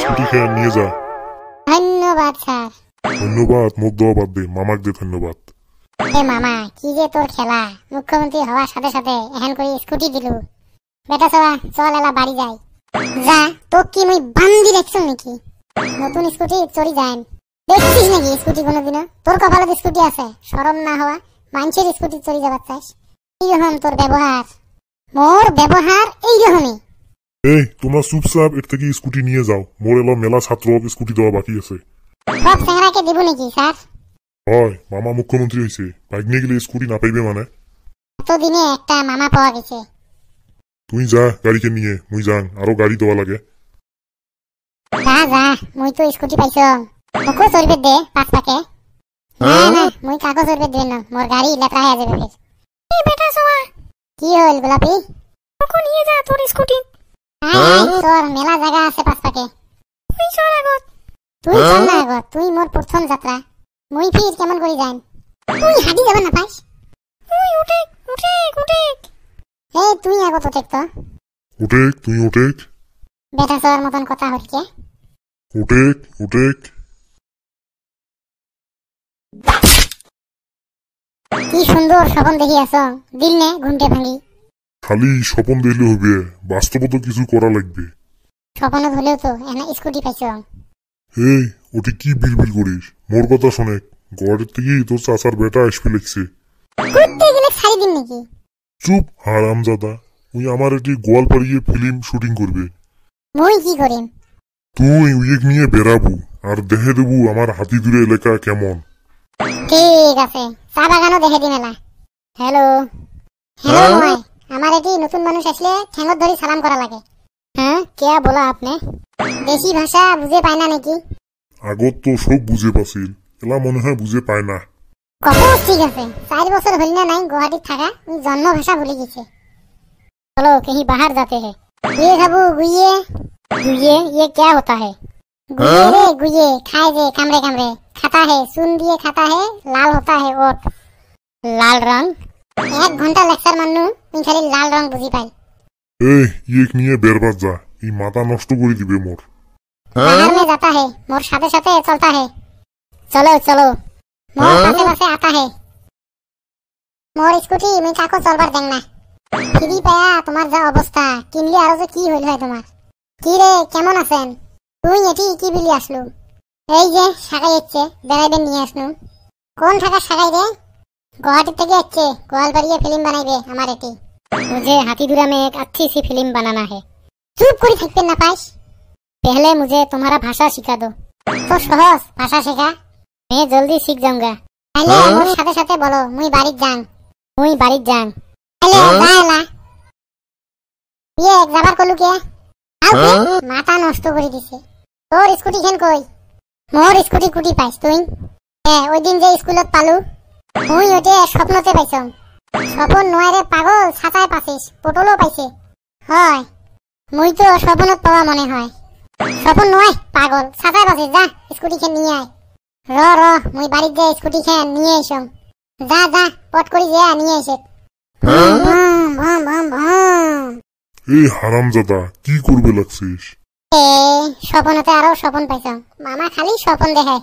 Scooty খেয়ে নিয়ে যা। ধন্যবাদ স্যার। ধন্যবাদ মুখ দেওয়া বাদ দে, মামাক দে ধন্যবাদ। এ মামা কি যে তোর খেলা, মুখ্যমন্ত্রী হওয়ার সাথে সাথে এখন করে স্কুটি দিলু। বেটা সবা চল এলা বাড়ি যাই। যা তো কি মুই বান্দি দেখছো নাকি? নতুন স্কুটি চড়ি যাই দেখছিস নাকি স্কুটি কোনোদিনও? তোর কপালে স্কুটি আছে, শরম না হওয়া মানুষের স্কুটি চড়ি যাবার চাস? এইরকম তোর ব্যবহার, মোর ব্যবহার এইরকমই। এই তোমরা চুপচাপ এর থেকে স্কুটি নিয়ে যাও, মোর এলো মেলা ছাত্র স্কুটি দেওয়া বাকি আছে। সব চেংড়াকে দিব নাকি স্যার? হয় মামা মুখ্যমন্ত্রী হয়েছে, বাইক নিয়ে গেলে স্কুটি না পাইবে মানে? এতদিনে একটা মামা পাওয়া গেছে। তুই যা গাড়িকে নিয়ে, মুই যাং, আরো গাড়ি দেওয়া লাগে। যা যা, মুই তো স্কুটি পাইছো, মোকো চড়বে দে পাঁচ পাকে। না না মুই কাকো চড়বে দেব না, মোর গাড়ি লেতরা হয়ে যাবে ফের। এই বেটা সোয়া কি হল গোলাপি? মোকো নিয়ে যা তোর স্কুটি। তোর মেলা জায়গা আছে পাঁচ পাকে। তুই চল আগত। তুই চল না আগত, তুই মোর প্রথম যাত্রা, মুই ফির কেমন করি যাই? তুই হাঁটি যাবে না পাইস? তুই উঠে উঠে উঠে। এই তুই আগত উঠে তো। উঠে তুই উঠে। বেটা সোয়ার মতন কথা হচ্ছে। উঠে উঠে। কি সুন্দর স্বপ্ন দেখি আছো, দিল নে ঘুমটে ভাঙি। খালি স্বপ্ন দেখলে হবে, বাস্তবত কিছু করা লাগবে। স্বপ্ন হলেও তো এনা স্কুটি পাইছো। এই ওটি কি বিড়বিড় করিস? মোর কথা শোনে, ঘরের থেকে তোর চাচার বেটা আসবে লিখছে। ঘুরতে গেলে ছাড়ি দিন নাকি? চুপ হারামজাদা, তুই আমার এটি গোয়ালপাড়িয়ে ফিল্ম শুটিং করবে। মুই কি করিম? তুই উইক নিয়ে বেড়াবো আর দেখে দেবো আমার হাতিদুরে এলাকা কেমন। ঠিক আছে, চা বাগানও দেখে দিন এলা। হ্যালো হ্যালো নয়, আমার এটি নতুন মানুষ আসলে ঠেঙত ধরি সালাম করা লাগে। হ্যাঁ কে বলা আপনি? দেশি ভাষা বুঝে পায় না নাকি? আগত তো সব বুঝে পাছিল, এলা মনে হয় বুঝে পায় না। কত ঠিক আছে, 4 বছর হল না নাই গুয়াহাটিত থাকা, জন্ম ভাষা ভুলে গেছে। चलो कहीं बाहर जाते हैं। ये खाबू गुइये। गुइये ये क्या होता है? गुइये रे गुइये, खाए जे कामरे कामरे, खाता है, सुन दिए खाता है, लाल होता है ओट। लाल रंग? 1 घंटा लेक्चर मानू, तुम खाली लाल रंग बुझी पाई। এই ইয়েক নিয়ে বেরবার যা, এই মাথা নষ্ট করে দিবে মোর। बाहर में जाता है, मोर साथे साथे चलता है। चलो चलो, मोर पासे पासे आता है। मोर स्कूटी मैं काको चलबार दें ना। ফিরি পায়া তোমার যা অবস্থা, কিনলি আরো যে কি হইল হয় তোমার। কি রে কেমন আছেন? তুই এটি কি বিলি আসলু? এই যে সাগাই এসছে, বেড়াইবে নিয়ে আসনু। কোন থাকা সাগাই রে? গুয়াহাটি থেকে এসছে, গোয়ালপাড়িয়ে ফিল্ম বানাইবে আমার এটি। मुझे हाथीदुरा में एक अच्छी सी फिल्म बनाना है। चुप করে থাকতে না পাইস? पहले मुझे तुम्हारा भाषा सिखा दो। तो সহজ ভাষা শেখা, मैं जल्दी सीख जाऊंगा। पहले मोर সাথে সাথে বলো মুই বাড়িত যাং। মুই বাড়িত যাং। पहले দাইলা ये এক যাবার কলু কে? আউকে মাথা নষ্ট করে দিছে। তোর স্কুটি খেন কই? মোর স্কুটি কুটি পাইস তুই? ওই দিন যে স্কুলত পালু, মুই ওটে স্বপ্নতে পাইছম। স্বপন নয় রে পাগল, ছাতায় পাছিস, পটলও পাইছে। হয় মুই তো স্বপ্নত পাওয়া মনে হয়। স্বপন নয় পাগল, ছাতায় পাছিস, যা স্কুটি খেন নিয়ে আয়। র মুই বাড়িত যে স্কুটি খেন নিয়ে আইসম। যা যা পট করি যে নিয়ে আইছে। এই হারামজাদা কি করবে লাগছিস? স্বপনতে আরো স্বপন পাইছাম, মামা খালি স্বপন দেখায়।